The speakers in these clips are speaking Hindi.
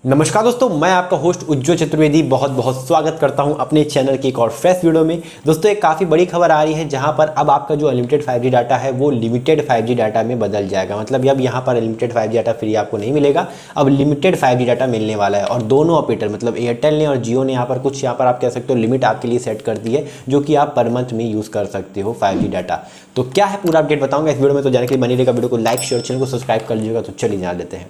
नमस्कार दोस्तों, मैं आपका होस्ट उज्ज्वल चतुर्वेदी बहुत बहुत स्वागत करता हूं अपने चैनल की एक और फ्रेश वीडियो में। दोस्तों, एक काफ़ी बड़ी खबर आ रही है जहां पर अब आपका जो अनलिमिटेड 5G डाटा है वो लिमिटेड 5G डाटा में बदल जाएगा। मतलब अब यहां पर अनलिमिटेड 5G डाटा फ्री आपको नहीं मिलेगा, अब लिमिटेड 5G डाटा मिलने वाला है। और दोनों ऑपरेटर मतलब एयरटेल ने और जियो ने यहाँ पर कुछ यहाँ पर आप कह सकते हो लिमिट आपके लिए सेट कर दी है, जो कि आप पर मंथ में यूज़ कर सकते हो 5G डाटा। तो क्या है पूरा अपडेट बताऊँगा इस वीडियो में, तो जाने के लिए बनी रहेगा। वीडियो को लाइक शेयर, चैनल को सब्सक्राइब कर लीजिएगा। तो चलिए जान लेते हैं।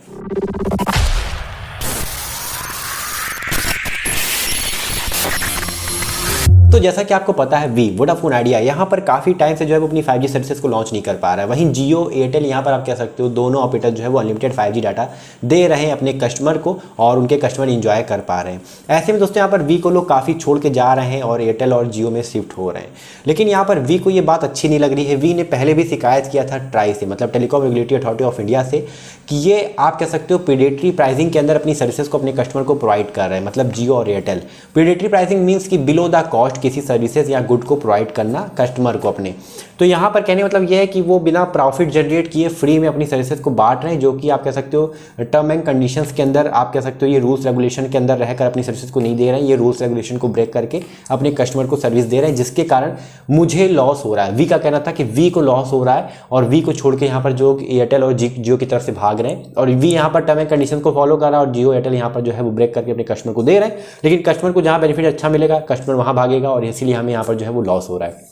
तो जैसा कि आपको पता है, वोडाफोन आइडिया यहाँ पर काफ़ी टाइम से जो है वो अपनी 5G सर्विसेज को लॉन्च नहीं कर पा रहा है। वहीं जियो एयरटेल यहाँ पर आप कह सकते हो दोनों ऑपरेटर जो है वो अनलिमिटेड 5G डाटा दे रहे हैं अपने कस्टमर को और उनके कस्टमर इंजॉय कर पा रहे हैं। ऐसे में दोस्तों यहाँ पर को लोग काफ़ी छोड़ के जा रहे हैं और एयरटेल और जियो में शिफ्ट हो रहे हैं। लेकिन यहाँ पर को ये बात अच्छी नहीं लग रही है। ने पहले भी शिकायत किया था ट्राई से, मतलब telecom regulatory authority of India से, कि ये आप कह सकते हो प्रीडेटरी प्राइसिंग के अंदर अपनी सर्विसेज को अपने कस्टमर को प्रोवाइड कर रहे हैं, मतलब जियो और एयरटेल। प्रीडेटरी प्राइसिंग मीन्स कि बिलो द कॉस्ट किसी सर्विसेज या गुड को प्रोवाइड करना कस्टमर को अपने। तो यहाँ पर कहने मतलब ये है कि वो बिना प्रॉफिट जनरेट किए फ्री में अपनी सर्विसेज को बांट रहे हैं, जो कि आप कह सकते हो टर्म एंड कंडीशंस के अंदर आप कह सकते हो ये रूल्स रेगुलेशन के अंदर रहकर अपनी सर्विसेज को नहीं दे रहे हैं। ये रूल्स रेगुलेशन को ब्रेक करके अपने कस्टमर को सर्विस दे रहे हैं, जिसके कारण मुझे लॉस हो रहा है। का कहना था कि को लॉस हो रहा है और को छोड़ के यहाँ पर जो एयरटेल और जियो की तरफ से भाग रहे हैं, और यहाँ पर टर्म एंड कंडीशन को फॉलो कर रहा है और जियो एयरटेल यहाँ पर जो है वो ब्रेक करके अपने कस्टमर को दे रहे हैं। लेकिन कस्टमर को जहाँ बेनिफिट अच्छा मिलेगा कस्टमर वहाँ भागेगा, और इसीलिए हमें यहाँ पर जो है वो लॉस हो रहा है।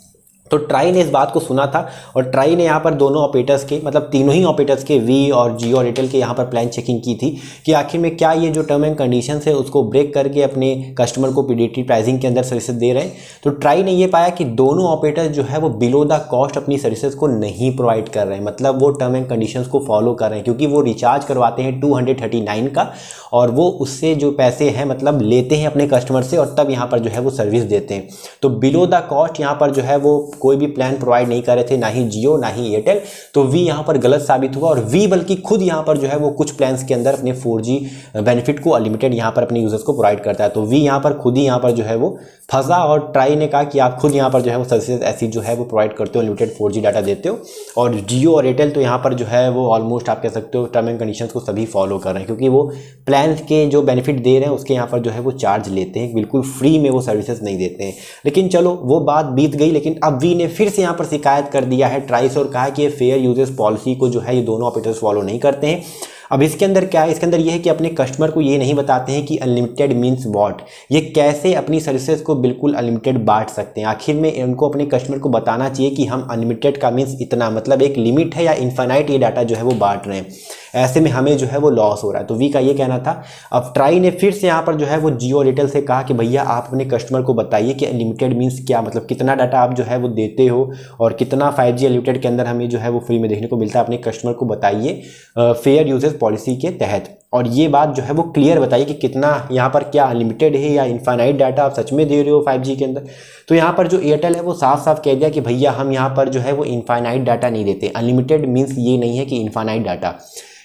तो ट्राई ने इस बात को सुना था और ट्राई ने यहाँ पर दोनों ऑपरेटर्स के, मतलब तीनों ही ऑपरेटर्स के और जियो और एयरटेल के यहाँ पर प्लान चेकिंग की थी कि आखिर में क्या ये जो टर्म एंड कंडीशंस है उसको ब्रेक करके अपने कस्टमर को प्रीडेटरी प्राइसिंग के अंदर सर्विसेज दे रहे हैं। तो ट्राई ने ये पाया कि दोनों ऑपरेटर्स जो है वो बिलो द कॉस्ट अपनी सर्विसेज को नहीं प्रोवाइड कर रहे हैं, मतलब वो टर्म एंड कंडीशंस को फॉलो कर रहे हैं, क्योंकि वो रिचार्ज करवाते हैं 239 का और वो उससे जो पैसे हैं मतलब लेते हैं अपने कस्टमर से और तब यहाँ पर जो है वो सर्विस देते हैं। तो बिलो द कॉस्ट यहाँ पर जो है वो कोई भी प्लान प्रोवाइड नहीं कर रहे थे, ना ही जियो ना ही एयरटेल। तो यहाँ पर गलत साबित हुआ और बल्कि खुद यहाँ पर जो है वो कुछ प्लान्स के अंदर अपने 4G बेनिफिट को अनलिमिटेड यहाँ पर अपने यूजर्स को प्रोवाइड करता है। तो यहाँ पर खुद ही यहाँ पर जो है वो फंसा और ट्राई ने कहा कि आप खुद यहाँ पर जो है वो सर्विसेज ऐसी जो है वो प्रोवाइड करते हो, अनलिमिटेड 4G डाटा देते हो। और जियो और एयरटेल तो यहाँ पर जो है वो ऑलमोस्ट आप कह सकते हो टर्म एंड कंडीशंस को सभी फॉलो कर रहे हैं, क्योंकि वो प्लान के जो बेनिफिट दे रहे हैं उसके यहाँ पर जो है वो चार्ज लेते हैं, बिल्कुल फ्री में वो सर्विसेज नहीं देते हैं। लेकिन चलो वो बात बीत गई। लेकिन अब ने फिर से यहाँ पर शिकायत कर दिया है ट्राई से और कहा कि ये फेयर यूजेस पॉलिसी को जो है ये दोनों ऑपरेटर्स फॉलो नहीं करते हैं। अब इसके अंदर क्या है, इसके अंदर ये है कि अपने कस्टमर को ये नहीं बताते हैं कि अनलिमिटेड मींस व्हाट, ये कैसे अपनी सर्विसेज को बिल्कुल अनलिमिटेड बांट सकते हैं। आखिर में उनको अपने कस्टमर को बताना चाहिए कि हम अनलिमिटेड का मींस इतना, मतलब एक लिमिट है या इनफाइनाइट ये डाटा जो है वो बांट रहे हैं, ऐसे में हमें जो है वो लॉस हो रहा है। तो का ये कहना था। अब ट्राई ने फिर से यहाँ पर जो है वो जियो और एयरटेल से कहा कि भैया आप अपने कस्टमर को बताइए कि अनलिमिटेड मींस क्या, मतलब कितना डाटा आप जो है वो देते हो और कितना 5G अनलिमिटेड के अंदर हमें जो है वो फ्री में देखने को मिलता है, अपने कस्टमर को बताइए फेयर यूजेस पॉलिसी के तहत। और ये बात जो है वो क्लियर बताइए कि कितना यहाँ पर क्या अनलिमिटेड है या इनफाइनाइट डाटा आप सच में दे रहे हो 5G के अंदर। तो यहाँ पर जो एयरटेल है वो साफ साफ कह दिया कि भैया हम यहाँ पर जो है वो इनफाइनाइट डाटा नहीं देते। अनलिमिटेड मीन्स ये नहीं है कि इनफाइनाइट डाटा,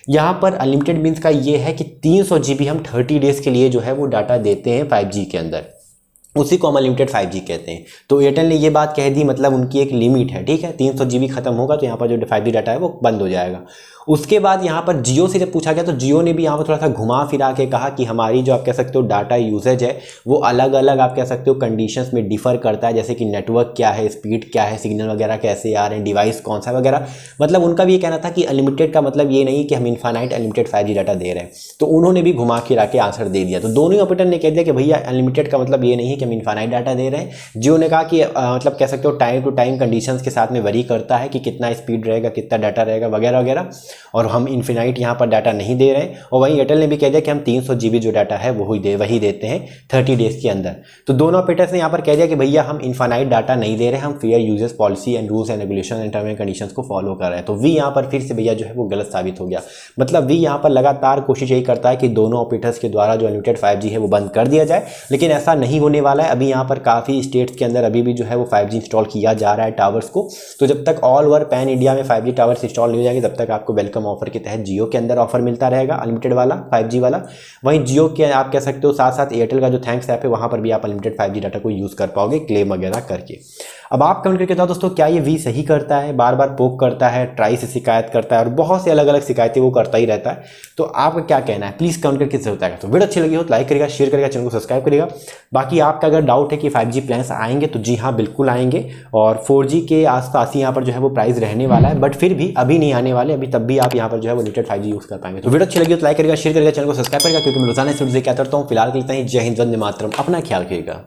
यहाँ पर अनलिमिटेड मीन्स का ये है कि 300 GB हम 30 डेज़ के लिए जो है वो डाटा देते हैं 5G के अंदर, उसी को हम अनलिमिटेड 5G कहते हैं। तो एयरटेल ने ये बात कह दी, मतलब उनकी एक लिमिट है, ठीक है, 300 GB खत्म होगा तो यहाँ पर जो 5G डाटा है वो बंद हो जाएगा। उसके बाद यहाँ पर जियो से जब पूछा गया तो जियो ने भी यहाँ पर थोड़ा सा घुमा फिरा के कहा कि हमारी जो आप कह सकते हो डाटा यूसेज है वो अलग अलग आप कह सकते हो कंडीशंस में डिफर करता है, जैसे कि नेटवर्क क्या है, स्पीड क्या है, सिग्नल वगैरह कैसे आ रहे हैं, डिवाइस कौन सा वगैरह। मतलब उनका भी ये कहना था कि अनलिमिटेड का मतलब ये नहीं कि हम इनफाइनाइट अनलिमिटेड 5G डाटा दे रहे हैं। तो उन्होंने भी घुमा फिरा के आंसर दे दिया। तो दोनों ही ऑपरेटर ने कह दिया कि भैया अनलिमिटेड का मतलब ये नहीं है कि हम इनफाइनाइट डाटा दे रहे हैं। जियो ने कहा कि मतलब कह सकते हो टाइम टू टाइम कंडीशंस के साथ में वरी करता है कि कितना स्पीड रहेगा, कितना डाटा रहेगा वगैरह वगैरह, और हम इनफिनाइट यहाँ पर डाटा नहीं दे रहे हैं। और वहीं एयरटेल ने भी कह दिया कि हम 300 GB जो डाटा है वही देते हैं 30 डेज़ के अंदर। तो दोनों ऑपरेटर्स ने यहाँ पर कह दिया कि भैया हम इनफाइनाइट डाटा नहीं दे रहे हैं, हम fair uses policy and rules and regulation and term and conditions को फॉलो कर रहे हैं। तो यहाँ पर फिर से भैया जो है वो गलत साबित हो गया। मतलब यहाँ पर लगातार कोशिश यही करता है कि दोनों ऑपरेटर्स के द्वारा जो अनलिमिटेड 5G है वो बंद कर दिया जाए, लेकिन ऐसा नहीं होने वाला है। अभी यहाँ पर काफ़ी स्टेट्स के अंदर अभी भी जो है वो 5G इंस्टॉल किया जा रहा है टावर्स को। तो जब तक ऑल ओवर पैन इंडिया में 5G टावर्स इंस्टॉल नहीं हो जाएंगे तब तक आपको वेलकम ऑफर के तहत जियो के अंदर ऑफर मिलता रहेगा अनलिमिटेड वाला 5G वाला। वहीं जियो के आप कह सकते हो साथ साथ एयरटेल का जो थैंक्स ऐप है वहाँ पर भी आप अनलिमिटेड 5G डाटा को यूज़ कर पाओगे क्लेम वगैरह करके। अब आप कमेंट करके बताओ दोस्तों, क्या ये वी सही करता है, बार बार पोक करता है, ट्राई से शिकायत करता है और बहुत से अलग अलग शिकायतें वो करता ही रहता है। तो आपका क्या कहना है, प्लीज़ कमेंट करके जरूर बताएगा। तो वीडियो अच्छी लगी हो तो लाइक करेगा, शेयर करेगा, चैनल को सब्सक्राइब करेगा। बाकी आपका अगर डाउट है कि 5G प्लान्स आएंगे तो जी हाँ बिल्कुल आएंगे, और 4G के आसपास ही यहाँ पर जो है वो प्राइस रहने वाला है, बट फिर भी अभी नहीं आने वाले, अभी तब भी आप यहाँ पर जो है वो लिमिटेड 5G यूज़ कर पाएंगे। तो वीडियो अच्छी लगी हो तो लाइक करेगा, शेयर करेगा, चैनल को सब्सक्राइब करेगा, क्योंकि मैं रोजाना इस वीडियो से क्या करता हूँ। फिलहाल के लिए इतना ही। जय हिंद, वंदे मातरम, अपना ख्याल रखिएगा।